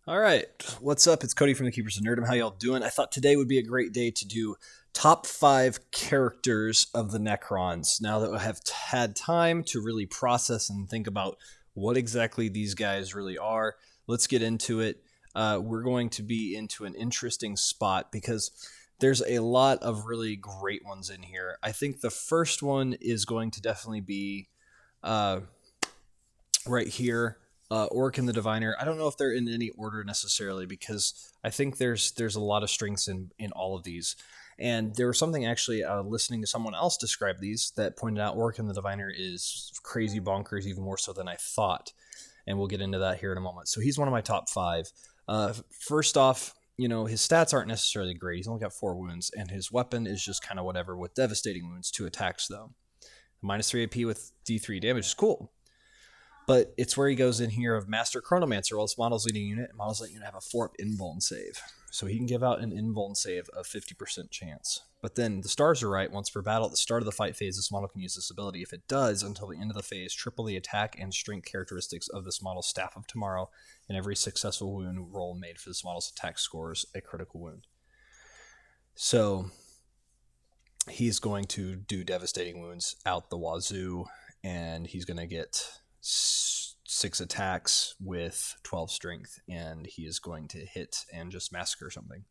All right, what's up? It's Cody from the Keepers of Nerdom. How y'all doing? I thought today would be a great day to do top 5 characters of the Necrons. Now that I have had time to really process and think about what exactly these guys really are, let's get into it. We're going to be into an interesting spot because there's a lot of really great ones in here. I think the first one is going to definitely be uh, right here. Orikan the Diviner. I don't know if they're in any order necessarily because I think there's a lot of strengths in all of these. And there was something actually listening to someone else describe these that pointed out Orikan the Diviner is crazy bonkers, even more so than I thought. And we'll get into that here in a moment. So he's one of my top 5. First off, his stats aren't necessarily great. He's only got 4 wounds, and his weapon is just kind of whatever with devastating wounds, 2 attacks though. Minus 3 AP with D3 damage is cool. But it's where he goes in here of Master Chronomancer. While this model's leading unit, models that unit have a 4-up invuln save. So he can give out an invuln save of 50% chance. But then the stars are right. Once per battle, at the start of the fight phase, this model can use this ability. If it does, until the end of the phase, triple the attack and strength characteristics of this model's Staff of Tomorrow, and every successful wound roll made for this model's attack scores a critical wound. So he's going to do devastating wounds out the wazoo, and he's going to get 6 attacks with 12 strength, and he is going to hit and just massacre something.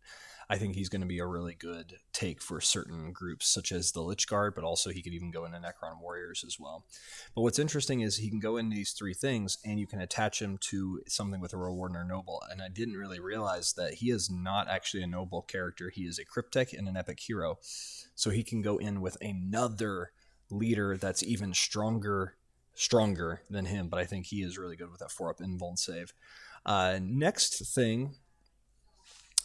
I think he's going to be a really good take for certain groups, such as the Lich Guard, but also he could even go into Necron Warriors as well. But what's interesting is he can go into these 3 things, and you can attach him to something with a Reward or Noble. And I didn't really realize that he is not actually a Noble character. He is a Cryptek and an Epic Hero. So he can go in with another leader that's even stronger than him, but I think he is really good with that 4-up invuln save. Next thing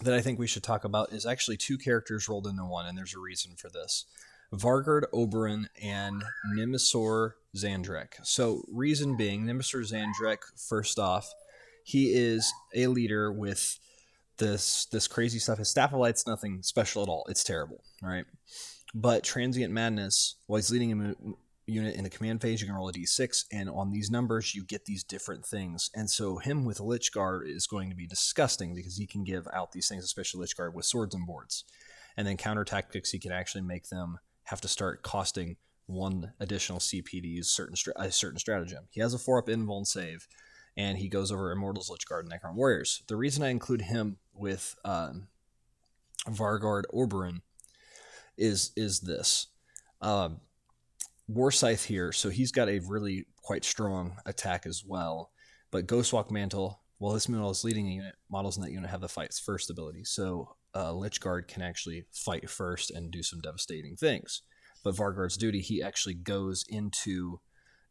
that I think we should talk about is actually 2 characters rolled into one, and there's a reason for this. Vargard Obyron and Nimisor Zandrekh. So reason being, Nimisor Zandrekh, first off, he is a leader with this crazy stuff. His Staff of Light's nothing special at all. It's terrible, all right? But Transient Madness, while he's leading a unit in the command phase, you can roll a d6, and on these numbers you get these different things. And so him with Lich Guard is going to be disgusting because he can give out these things, especially Lich Guard with swords and boards. And then counter tactics, he can actually make them have to start costing 1 additional CP to use a certain stratagem. He has a 4-up invuln save, and he goes over Immortals, Lich Guard, and Necron Warriors. The reason I include him with Vargard Obyron is this. Warscythe here, so he's got a really quite strong attack as well. But Ghostwalk Mantle, while this model is leading a unit, models in that unit have the fight's first ability. So Lich Guard can actually fight first and do some devastating things. But Vargard's duty, he actually goes into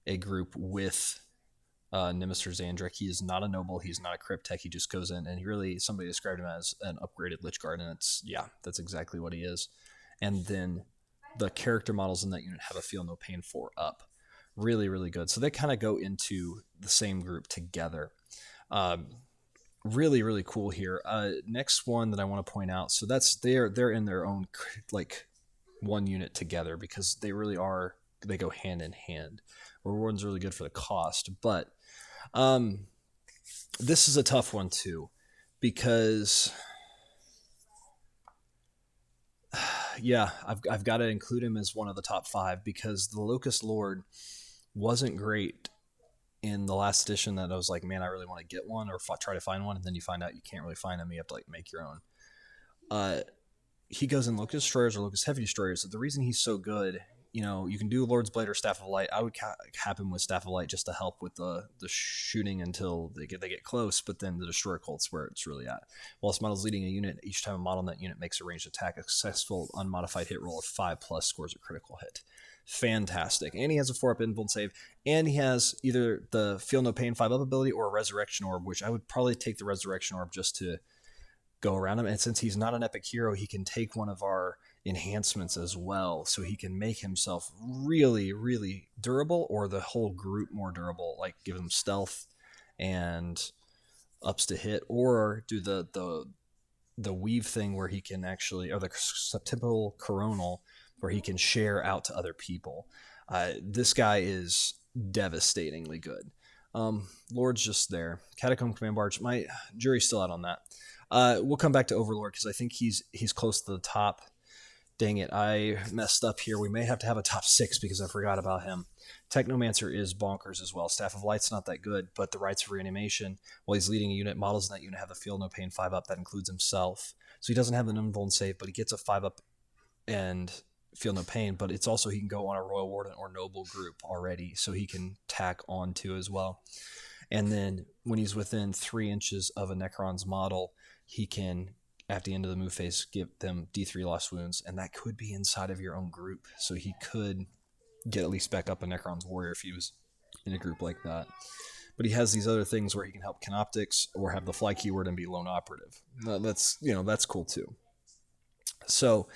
a group with Nimisor Zandrekh. He is not a noble, he's not a Cryptek, he just goes in, and somebody described him as an upgraded Lich Guard, and that's exactly what he is. And then the character models in that unit have a Feel No Pain 4-up. Really, really good. So they kind of go into the same group together. Really, really cool here. Next one that I want to point out. So they're in their own like one unit together because they really are. They go hand in hand. Reward's really good for the cost, but this is a tough one too because. Yeah, I've got to include him as one of the top 5 because the Lokhust Lord wasn't great in the last edition. That I was like, man, I really want to get one or try to find one, and then you find out you can't really find them. You have to like make your own. He goes in Lokhust Destroyers or Lokhust Heavy Destroyers. So the reason he's so good, you can do Lord's Blade or Staff of Light. I would cap him with Staff of Light just to help with the shooting until they get close, but then the Destroyer Cult's where it's really at. While this model's leading a unit, each time a model in that unit makes a ranged attack, a successful unmodified hit roll of 5+ scores a critical hit. Fantastic. And he has a 4-up invuln save, and he has either the Feel No Pain 5-up ability or a Resurrection Orb, which I would probably take the Resurrection Orb just to go around him. And since he's not an epic hero, he can take one of our enhancements as well, so he can make himself really, really durable, or the whole group more durable, like give him stealth and ups to hit, or do the weave thing where he can actually, or the typical coronal where he can share out to other people. This guy is devastatingly good. Lord's just there. Catacomb Command Barge. My jury's still out on that. We'll come back to Overlord because I think he's close to the top. Dang it, I messed up here. We may have to have a top 6 because I forgot about him. Technomancer is bonkers as well. Staff of Light's not that good, but the Rites of Reanimation, while he's leading a unit, models in that unit have a Feel No Pain 5-up. That includes himself. So he doesn't have an Invuln save, but he gets a 5-up and Feel No Pain, but it's also he can go on a Royal Warden or Noble group already, so he can tack on to as well. And then when he's within 3 inches of a Necron's model, he can, at the end of the move phase, give them D3 lost wounds, and that could be inside of your own group. So he could get at least back up a Necron's warrior if he was in a group like that. But he has these other things where he can help Canoptics or have the fly keyword and be lone operative. That's cool too. So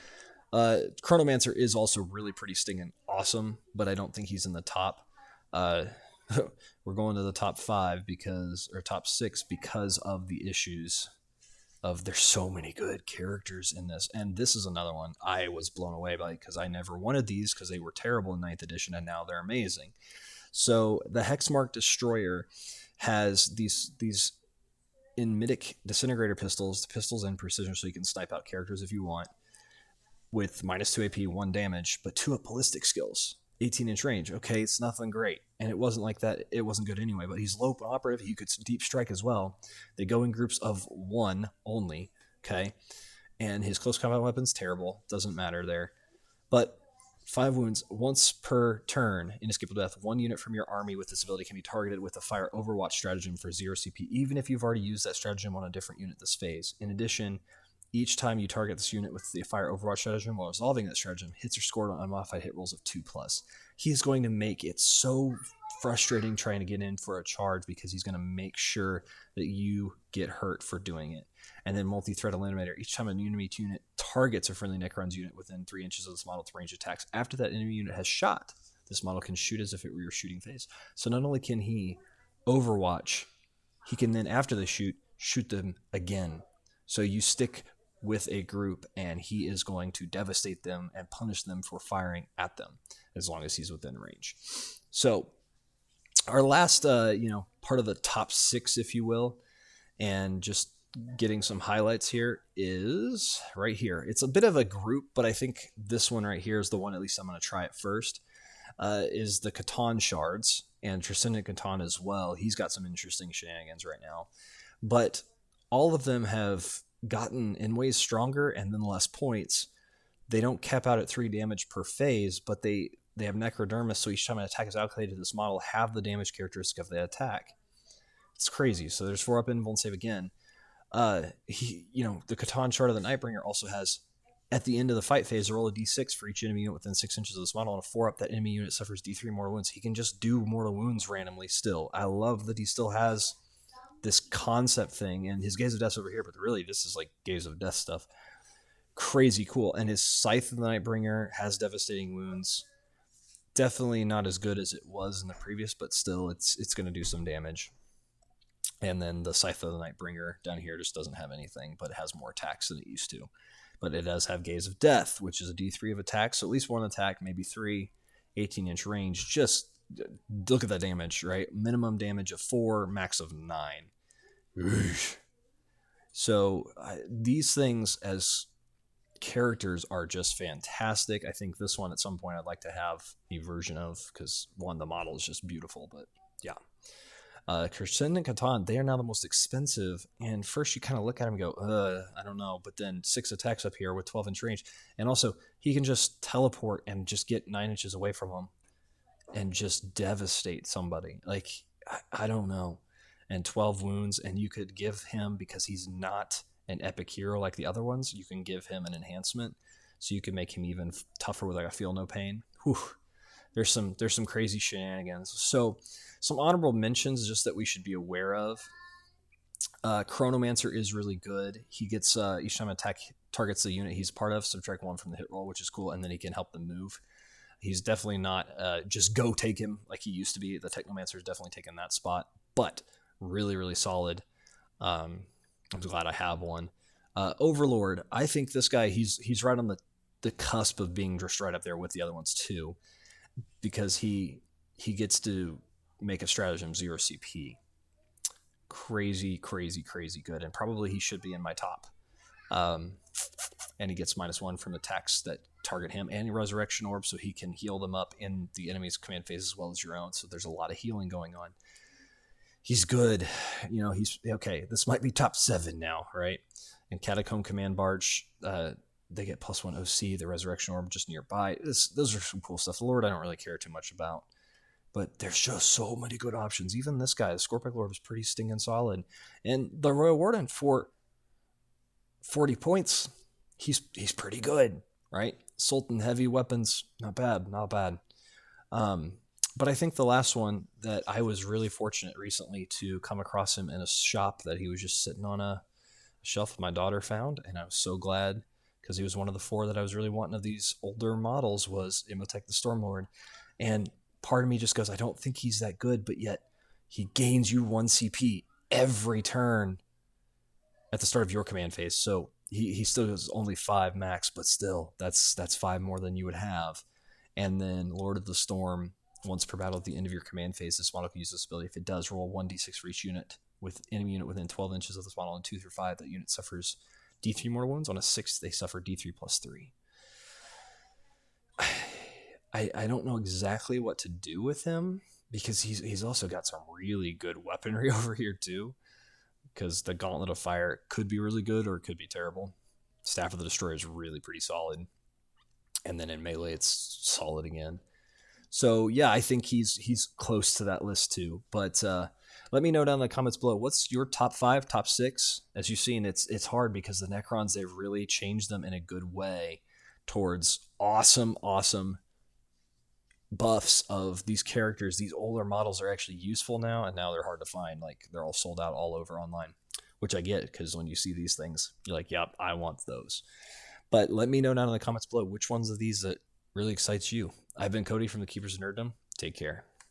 Chronomancer is also really pretty stinging awesome, but I don't think he's in the top. We're going to the top 5 top 6 because of the issues of there's so many good characters in this. And this is another one I was blown away by because I never wanted these because they were terrible in 9th edition and now they're amazing. So the Hexmark Destroyer has these Enmitic Disintegrator pistols, pistols and precision, so you can snipe out characters if you want, with -2 AP, 1 damage, but 2 up ballistic skills. 18-inch range. Okay, it's nothing great. And it wasn't like that. It wasn't good anyway, but he's low operative. He could deep strike as well. They go in groups of 1 only, okay? And his close combat weapon's terrible. Doesn't matter there. But 5 wounds once per turn. Inescapable death. 1 unit from your army with this ability can be targeted with a fire overwatch stratagem for 0 CP, even if you've already used that stratagem on a different unit this phase. In addition, each time you target this unit with the Fire Overwatch stratagem while resolving that stratagem, hits are scored on unmodified hit rolls of 2+. He is going to make it so frustrating trying to get in for a charge because he's going to make sure that you get hurt for doing it. And then multi-threat eliminator. Each time an enemy unit targets a friendly Necron's unit within 3 inches of this model to range attacks, after that enemy unit has shot, this model can shoot as if it were your shooting phase. So not only can he Overwatch, he can then, after they shoot them again. So you stick with a group and he is going to devastate them and punish them for firing at them as long as he's within range. So our last part of the top 6, if you will, and just getting some highlights here, is right here. It's a bit of a group, but I think this one right here is the one, at least I'm going to try it first, is the Catan Shards, and Transcendent Catan as well. He's got some interesting shenanigans right now, but all of them have gotten in ways stronger and then less points. They don't cap out at 3 damage per phase, but they have Necrodermis, so each time an attack is allocated to this model, have the damage characteristic of the attack. It's crazy. So there's 4 up invuln save again. The Catan Shard of the Nightbringer also has, at the end of the fight phase, roll a d6 for each enemy unit within 6 inches of this model, and a 4 up that enemy unit suffers d3 mortal wounds. He can just do mortal wounds randomly still. I love that he still has this concept thing, and his Gaze of Death's over here, but really this is like Gaze of Death stuff. Crazy cool. And his Scythe of the Nightbringer has devastating wounds. Definitely not as good as it was in the previous, but still it's going to do some damage. And then the Scythe of the Nightbringer down here just doesn't have anything, but it has more attacks than it used to. But it does have Gaze of Death, which is a d3 of attack, so at least 1 attack, maybe 3, 18-inch range. Just look at that damage, right? Minimum damage of 4, max of 9. So these things as characters are just fantastic. I think this one at some point I'd like to have a version of, because one, the model is just beautiful, but yeah. Transcendent Catan, they are now the most expensive, and first you kind of look at him and go, I don't know, but then 6 attacks up here with 12-inch range, and also he can just teleport and just get 9 inches away from him and just devastate somebody. Like, I don't know. And 12 wounds, and you could give him, because he's not an epic hero like the other ones, you can give him an enhancement, so you can make him even tougher with like a Feel No Pain. Whew. There's some crazy shenanigans. So some honorable mentions just that we should be aware of. Chronomancer is really good. He gets each time an attack targets the unit he's part of, subtract 1 from the hit roll, which is cool, and then he can help them move. He's definitely not just go take him like he used to be. The Technomancer is definitely taking that spot, but really, really solid. I'm glad I have one. Overlord, I think this guy, he's right on the cusp of being just right up there with the other ones too, because he gets to make a stratagem 0 CP. Crazy, crazy, crazy good. And probably he should be in my top. And he gets -1 from attacks that target him, and Resurrection Orb, so he can heal them up in the enemy's command phase as well as your own. So there's a lot of healing going on. He's good. He's okay. This might be top 7 now, right? And Catacomb Command Barge, they get +1 OC, the Resurrection Orb just nearby. Those are some cool stuff. The Lord I don't really care too much about. But there's just so many good options. Even this guy, the Scorpic Lord, is pretty stinging solid. And the Royal Warden for 40 points, he's pretty good, right? Sultan heavy weapons, not bad. But I think the last one that I was really fortunate recently to come across him in a shop that he was just sitting on a shelf my daughter found, and I was so glad because he was one of the 4 that I was really wanting of these older models, was Imhotep the Stormlord. And part of me just goes, I don't think he's that good, but yet he gains you 1 CP every turn at the start of your command phase. So he still has only 5 max, but still, that's 5 more than you would have. And then Lord of the Storm, once per battle at the end of your command phase, this model can use this ability. If it does, roll 1d6 for each unit with enemy unit within 12 inches of this model, and 2 through 5, that unit suffers D3 mortal wounds. On a 6, they suffer D3 plus 3. I don't know exactly what to do with him, because he's also got some really good weaponry over here too, because the Gauntlet of Fire could be really good or it could be terrible. Staff of the Destroyer is really pretty solid, and then in melee it's solid again. So yeah, I think he's close to that list too. But let me know down in the comments below, what's your top 5, top 6? As you've seen, it's hard because the Necrons, they've really changed them in a good way towards awesome buffs of these characters. These older models are actually useful now, and now they're hard to find. Like, they're all sold out all over online, which I get, because when you see these things, you're like, yep, I want those. But let me know down in the comments below which ones of these that really excites you. I've been Cody from the Keepers of Nerddom. Take care.